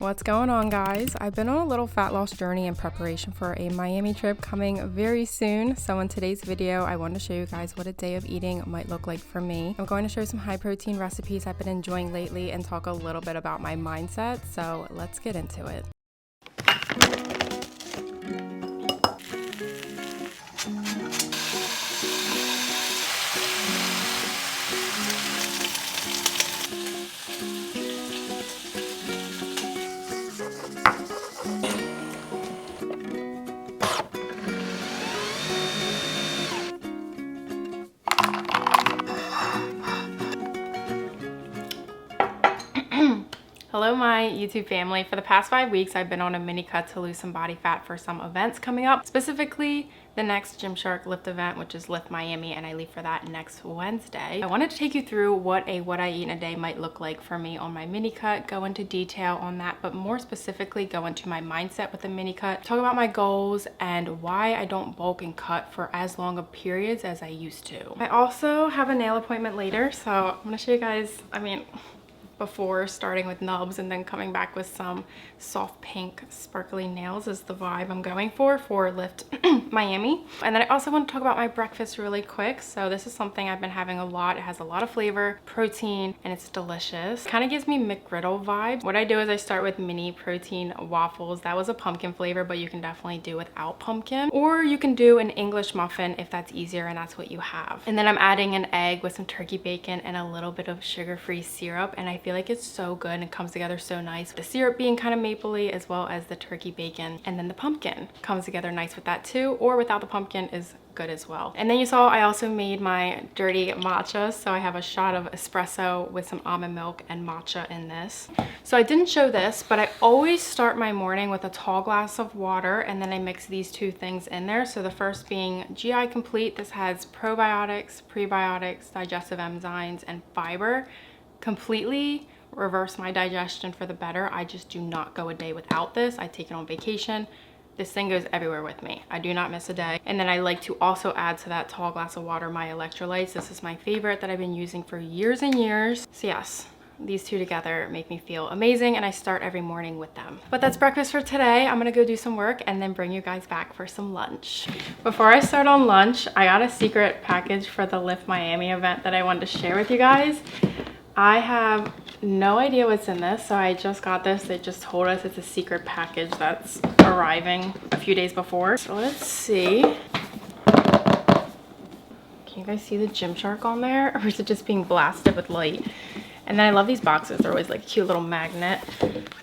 What's going on, guys? I've been on a little fat loss journey in preparation for a Miami trip coming very soon. So in today's video, I wanted to show you guys what a day of eating might look like for me. I'm going to show some high protein recipes I've been enjoying lately and talk a little bit about my mindset. So let's get into it. Hello my YouTube family. For the past 5 weeks, I've been on a mini cut to lose some body fat for some events coming up, specifically the next Gymshark Lift event, which is Lift Miami, and I leave for that next Wednesday. I wanted to take you through what I eat in a day might look like for me on my mini cut, go into detail on that, but more specifically go into my mindset with the mini cut, talk about my goals and why I don't bulk and cut for as long of periods as I used to. I also have a nail appointment later, so I'm gonna show you guys, before starting with nubs and then coming back with some soft pink sparkly nails is the vibe I'm going for Lift Miami. And then I also want to talk about my breakfast really quick. So this is something I've been having a lot. It has a lot of flavor, protein, and it's delicious. Kind of gives me McGriddle vibes. What I do is I start with mini protein waffles. That was a pumpkin flavor, but you can definitely do without pumpkin, or you can do an English muffin if that's easier and that's what you have. And then I'm adding an egg with some turkey bacon and a little bit of sugar-free syrup, and I feel like it's so good and it comes together so nice. The syrup being kind of mapley as well as the turkey bacon, and then the pumpkin comes together nice with that too, or without the pumpkin is good as well. And then you saw I also made my dirty matcha, so I have a shot of espresso with some almond milk and matcha in this. So I didn't show this, but I always start my morning with a tall glass of water, and then I mix these two things in there. So the first being GI Complete. This has probiotics, prebiotics, digestive enzymes, and fiber. Completely reverse my digestion for the better. I just do not go a day without this. I take it on vacation. This thing goes everywhere with me. I do not miss a day. And then I like to also add to that tall glass of water my electrolytes. This is my favorite that I've been using for years and years. So yes, these two together make me feel amazing, and I start every morning with them. But that's breakfast for today. I'm gonna go do some work and then bring you guys back for some lunch. Before I start on lunch, I got a secret package for the Lift Miami event that I wanted to share with you guys. I have no idea what's in this, so I just got this. They just told us it's a secret package that's arriving a few days before. So let's see. Can you guys see the Gymshark on there, or is it just being blasted with light? And then I love these boxes. They're always like a cute little magnet.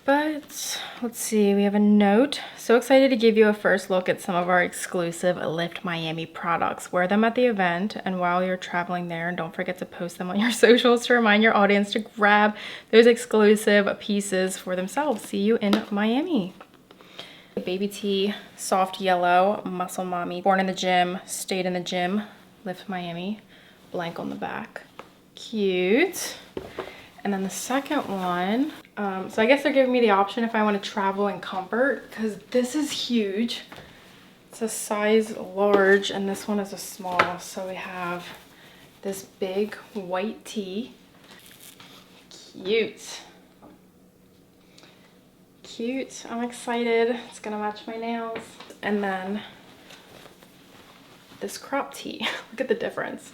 But let's see, we have a note. So excited to give you a first look at some of our exclusive Lift Miami products. Wear them at the event and while you're traveling there, and don't forget to post them on your socials to remind your audience to grab those exclusive pieces for themselves. See you in Miami. Baby tee, soft yellow, muscle mommy, born in the gym, stayed in the gym, Lift Miami, blank on the back. Cute. And then the second one, so I guess they're giving me the option if I want to travel in comfort, because this is huge. It's a size large and this one is a small. So we have this big white tee. Cute. Cute. I'm excited. It's gonna match my nails. And then this crop tee. Look at the difference.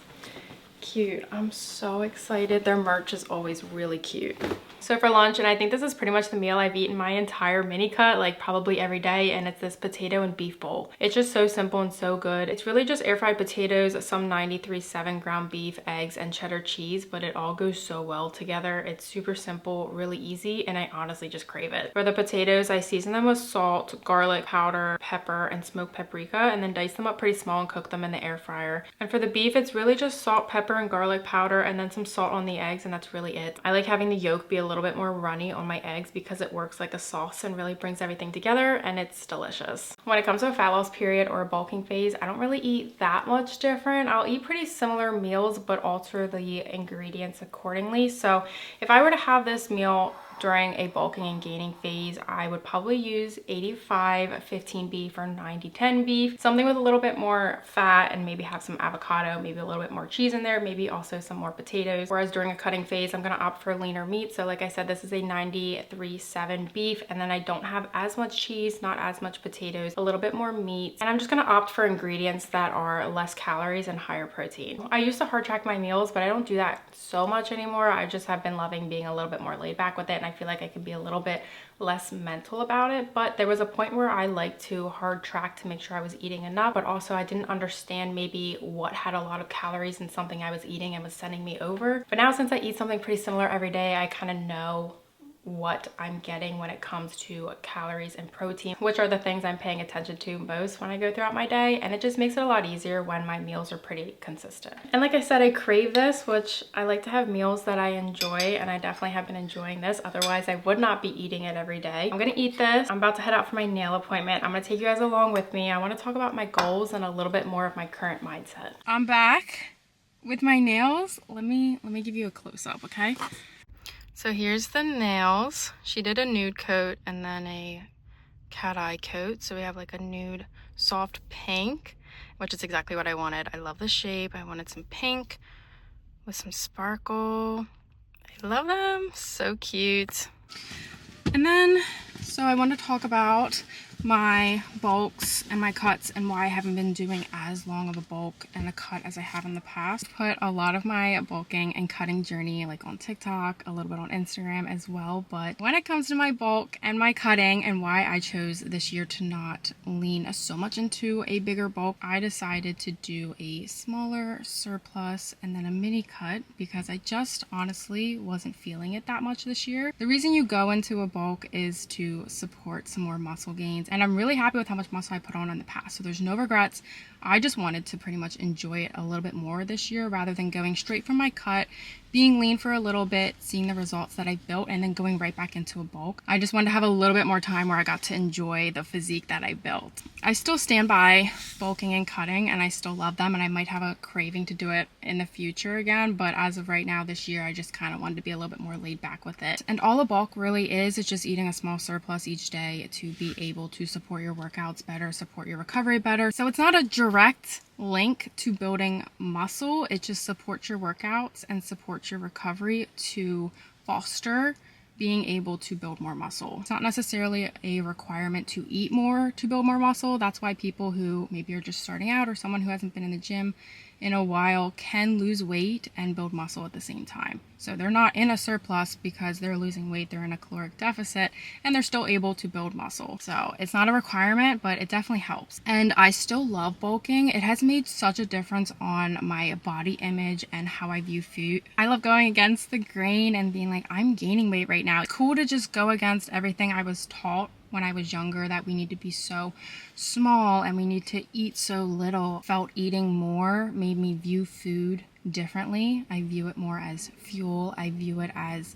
Cute. I'm so excited. Their merch is always really cute. So for lunch, and I think this is pretty much the meal I've eaten my entire mini cut, like probably every day, and it's this potato and beef bowl. It's just so simple and so good. It's really just air fried potatoes, some 93.7 ground beef, eggs, and cheddar cheese, but it all goes so well together. It's super simple, really easy, and I honestly just crave it. For the potatoes, I season them with salt, garlic powder, pepper, and smoked paprika, and then dice them up pretty small and cook them in the air fryer. And for the beef, it's really just salt, pepper, and garlic powder, and then some salt on the eggs, and that's really it. I like having the yolk be a little bit more runny on my eggs because it works like a sauce and really brings everything together, and it's delicious. When it comes to a fat loss period or a bulking phase, I don't really eat that much different. I'll eat pretty similar meals but alter the ingredients accordingly. So if I were to have this meal during a bulking and gaining phase, I would probably use 85-15 beef or 90-10 beef, something with a little bit more fat, and maybe have some avocado, maybe a little bit more cheese in there, maybe also some more potatoes. Whereas during a cutting phase, I'm gonna opt for leaner meat. So like I said, this is a 93.7 beef, and then I don't have as much cheese, not as much potatoes, a little bit more meat. And I'm just gonna opt for ingredients that are less calories and higher protein. I used to hard track my meals, but I don't do that so much anymore. I just have been loving being a little bit more laid back with it, and I feel like I could be a little bit less mental about it. But there was a point where I liked to hard track to make sure I was eating enough, but also I didn't understand maybe what had a lot of calories in something I was eating and was sending me over. But now, since I eat something pretty similar every day, I kind of know what I'm getting when it comes to calories and protein, which are the things I'm paying attention to most when I go throughout my day. And it just makes it a lot easier when my meals are pretty consistent. And like I said, I crave this, which I like to have meals that I enjoy, and I definitely have been enjoying this. Otherwise, I would not be eating it every day. I'm gonna eat this. I'm about to head out for my nail appointment. I'm gonna take you guys along with me. I wanna talk about my goals and a little bit more of my current mindset. I'm back with my nails. Let me give you a close-up, okay? So here's the nails. She did a nude coat and then a cat eye coat. So we have like a nude soft pink, which is exactly what I wanted. I love the shape. I wanted some pink with some sparkle. I love them. So cute. And then, so I want to talk about my bulks and my cuts and why I haven't been doing as long of a bulk and a cut as I have in the past. Put a lot of my bulking and cutting journey like on TikTok, a little bit on Instagram as well. But when it comes to my bulk and my cutting and why I chose this year to not lean so much into a bigger bulk, I decided to do a smaller surplus and then a mini cut because I just honestly wasn't feeling it that much this year. The reason you go into a bulk is to support some more muscle gains. And I'm really happy with how much muscle I put on in the past. So there's no regrets. I just wanted to pretty much enjoy it a little bit more this year rather than going straight from my cut, being lean for a little bit, seeing the results that I built, and then going right back into a bulk. I just wanted to have a little bit more time where I got to enjoy the physique that I built. I still stand by bulking and cutting, and I still love them, and I might have a craving to do it in the future again, but as of right now this year, I just kind of wanted to be a little bit more laid back with it. And all a bulk really is just eating a small surplus each day to be able to support your workouts better, support your recovery better. So it's not a direct link to building muscle. It just supports your workouts and supports your recovery to foster being able to build more muscle. It's not necessarily a requirement to eat more to build more muscle. That's why people who maybe are just starting out or someone who hasn't been in the gym in a while can lose weight and build muscle at the same time. So they're not in a surplus because they're losing weight, they're in a caloric deficit, and they're still able to build muscle. So it's not a requirement, but it definitely helps. And I still love bulking. It has made such a difference on my body image and how I view food. I love going against the grain and being like, I'm gaining weight right now. It's cool to just go against everything I was taught when I was younger, that we need to be so small and we need to eat so little. Felt eating more made me view food differently. I view it more as fuel. I view it as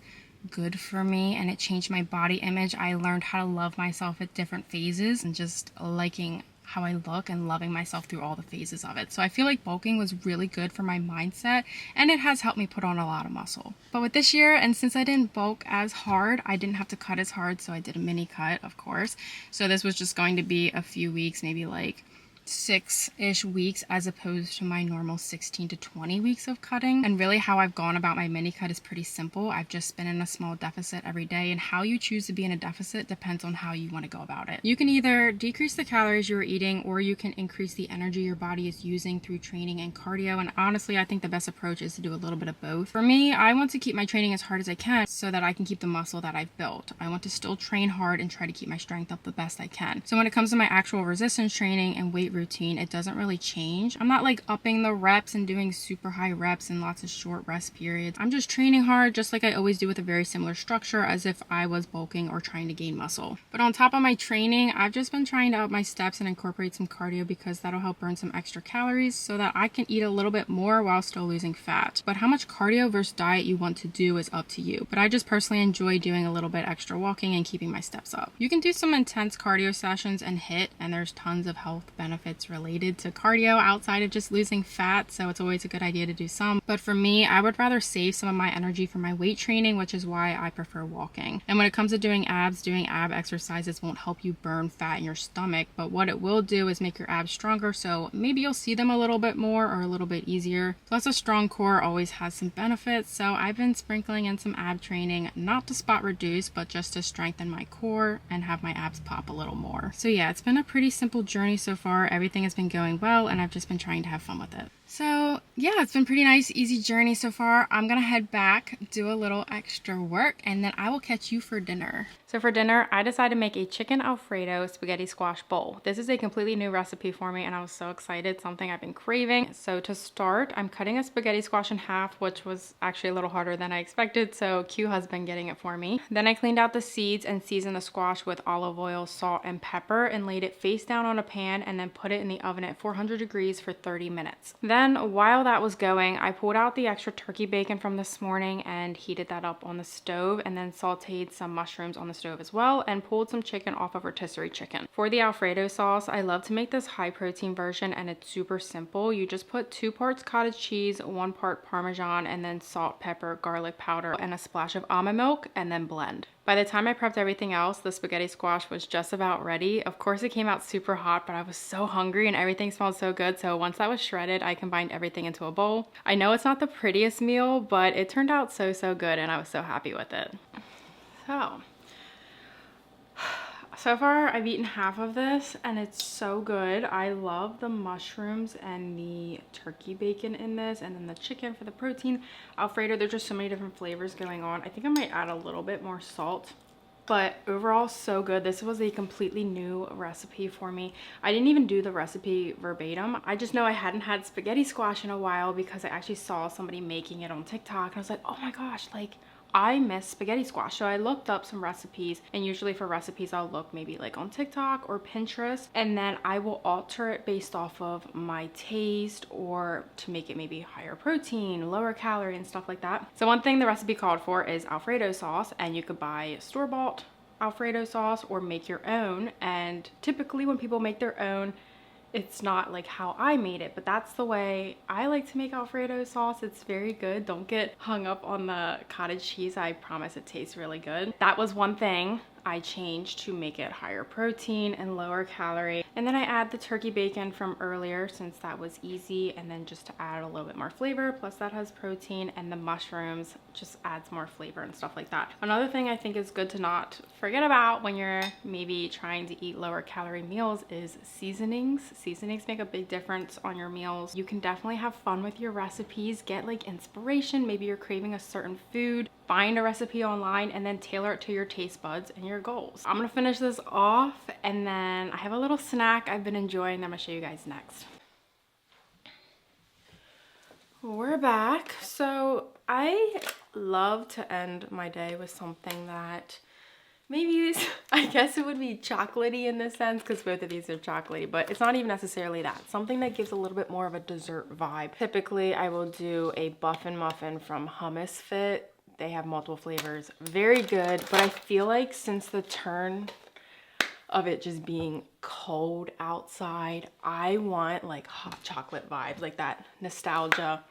good for me, and it changed my body image. I learned how to love myself at different phases and just liking how I look and loving myself through all the phases of it. So I feel like bulking was really good for my mindset, and it has helped me put on a lot of muscle. But with this year, and since I didn't bulk as hard, I didn't have to cut as hard, so I did a mini cut, of course. So this was just going to be a few weeks, maybe like 6-ish weeks, as opposed to my normal 16 to 20 weeks of cutting. And really how I've gone about my mini cut is pretty simple. I've just been in a small deficit every day, and how you choose to be in a deficit depends on how you want to go about it. You can either decrease the calories you're eating, or you can increase the energy your body is using through training and cardio. And honestly, I think the best approach is to do a little bit of both. For me, I want to keep my training as hard as I can so that I can keep the muscle that I've built. I want to still train hard and try to keep my strength up the best I can. So when it comes to my actual resistance training and weight routine, it doesn't really change. I'm not like upping the reps and doing super high reps and lots of short rest periods. I'm just training hard just like I always do, with a very similar structure as if I was bulking or trying to gain muscle. But on top of my training, I've just been trying to up my steps and incorporate some cardio because that'll help burn some extra calories so that I can eat a little bit more while still losing fat. But how much cardio versus diet you want to do is up to you. But I just personally enjoy doing a little bit extra walking and keeping my steps up. You can do some intense cardio sessions and HIIT, and there's tons of health benefits benefits related to cardio outside of just losing fat, so it's always a good idea to do some. But for me, I would rather save some of my energy for my weight training, which is why I prefer walking. And when it comes to doing ab exercises won't help you burn fat in your stomach, but what it will do is make your abs stronger, so maybe you'll see them a little bit more or a little bit easier. Plus, a strong core always has some benefits, so I've been sprinkling in some ab training, not to spot reduce, but just to strengthen my core and have my abs pop a little more. So yeah, it's been a pretty simple journey so far. Everything has been going well, and I've just been trying to have fun with it. So yeah, it's been pretty nice, easy journey so far. I'm gonna head back, do a little extra work, and then I will catch you for dinner. So for dinner, I decided to make a chicken Alfredo spaghetti squash bowl. This is a completely new recipe for me, and I was so excited, something I've been craving. So to start, I'm cutting a spaghetti squash in half, which was actually a little harder than I expected, so Q has been getting it for me. Then I cleaned out the seeds and seasoned the squash with olive oil, salt, and pepper, and laid it face down on a pan, and then put it in the oven at 400 degrees for 30 minutes. Then while that was going, I pulled out the extra turkey bacon from this morning and heated that up on the stove, and then sauteed some mushrooms on the stove as well, and pulled some chicken off of rotisserie chicken. For the Alfredo sauce, I love to make this high protein version, and it's super simple. You just put 2 parts cottage cheese, 1 part Parmesan, and then salt, pepper, garlic powder, and a splash of almond milk, and then blend. By the time I prepped everything else, the spaghetti squash was just about ready. Of course, it came out super hot, but I was so hungry and everything smelled so good. So once that was shredded, I combined everything into a bowl. I know it's not the prettiest meal, but it turned out so good, and I was so happy with it. So far I've eaten half of this, and it's so good. I love the mushrooms and the turkey bacon in this, and then the chicken for the protein. Alfredo, there's just so many different flavors going on. I think I might add a little bit more salt, but overall so good. This was a completely new recipe for me. I didn't even do the recipe verbatim. I just know I hadn't had spaghetti squash in a while because I actually saw somebody making it on TikTok, and I was like, oh my gosh, like, I miss spaghetti squash. So I looked up some recipes, and usually for recipes I'll look maybe like on TikTok or Pinterest, and then I will alter it based off of my taste, or to make it maybe higher protein, lower calorie, and stuff like that. So one thing the recipe called for is Alfredo sauce, and you could buy store-bought Alfredo sauce or make your own. And typically when people make their own, it's not like how I made it, but that's the way I like to make Alfredo sauce. It's very good. Don't get hung up on the cottage cheese. I promise it tastes really good. That was one thing I changed to make it higher protein and lower calorie. And then I add the turkey bacon from earlier, since that was easy, and then just to add a little bit more flavor, plus that has protein, and the mushrooms just adds more flavor and stuff like that. Another thing I think is good to not forget about when you're maybe trying to eat lower calorie meals is seasonings. Seasonings make a big difference on your meals. You can definitely have fun with your recipes, get like inspiration. Maybe you're craving a certain food, find a recipe online, and then tailor it to your taste buds and your goals. I'm gonna finish this off, and then I have a little snack I've been enjoying that I'm gonna show you guys next. We're back. So I love to end my day with something that maybe I guess it would be chocolatey in this sense, because both of these are chocolatey, but it's not even necessarily that. Something that gives a little bit more of a dessert vibe. Typically I will do a Buffin muffin from Hummus Fit. They have multiple flavors, very good, but I feel like since the turn of it just being cold outside, I want like hot chocolate vibes, like that nostalgia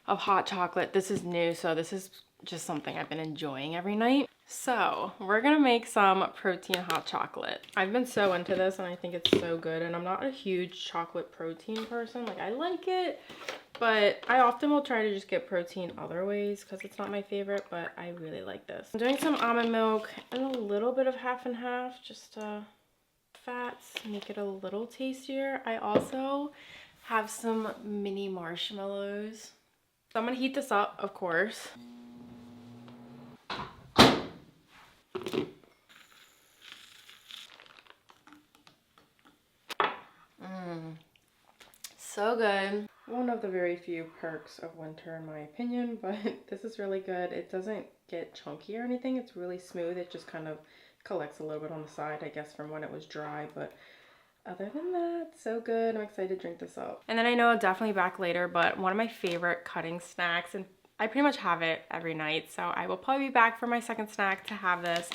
of hot chocolate. This is new, so this is just something I've been enjoying every night. So we're gonna make some protein hot chocolate. I've been so into this, and I think it's so good, and I'm not a huge chocolate protein person. Like, I like it, but I often will try to just get protein other ways because it's not my favorite, but I really like this. I'm doing some almond milk and a little bit of half and half, just fats, make it a little tastier. I also have some mini marshmallows. So I'm gonna heat this up, of course. So good. One of the very few perks of winter in my opinion, but this is really good. It doesn't get chunky or anything. It's really smooth. It just kind of collects a little bit on the side, I guess, from when it was dry, but other than that, so good. I'm excited to drink this up. And then I know I'll definitely back later, but one of my favorite cutting snacks, and I pretty much have it every night, so I will probably be back for my second snack to have this,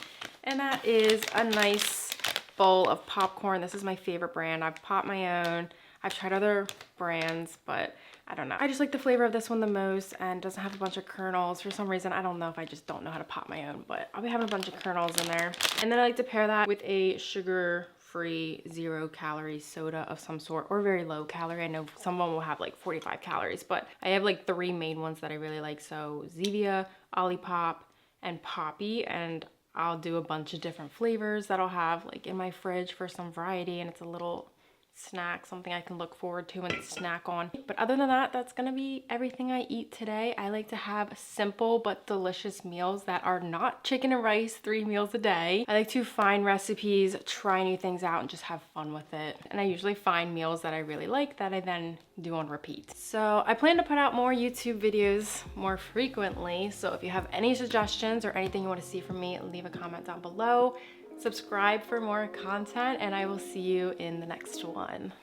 and that is a nice bowl of popcorn. This is my favorite brand. I've popped my own. I've tried other brands, but I don't know. I just like the flavor of this one the most, and doesn't have a bunch of kernels. For some reason, I don't know if I just don't know how to pop my own, but I'll be having a bunch of kernels in there. And then I like to pair that with a sugar-free 0-calorie soda of some sort, or very low calorie. I know some of them will have like 45 calories, but I have like 3 main ones that I really like. So Zevia, Olipop, and Poppy, and I'll do a bunch of different flavors that I'll have like in my fridge for some variety, and it's a little snack, something I can look forward to and snack on. But other than that, that's gonna be everything I eat today. I like to have simple but delicious meals that are not chicken and rice 3 meals a day. I like to find recipes, try new things out, and just have fun with it. And I usually find meals that I really like that I then do on repeat. So I plan to put out more YouTube videos more frequently. So if you have any suggestions or anything you want to see from me, leave a comment down below. Subscribe for more content, and I will see you in the next one.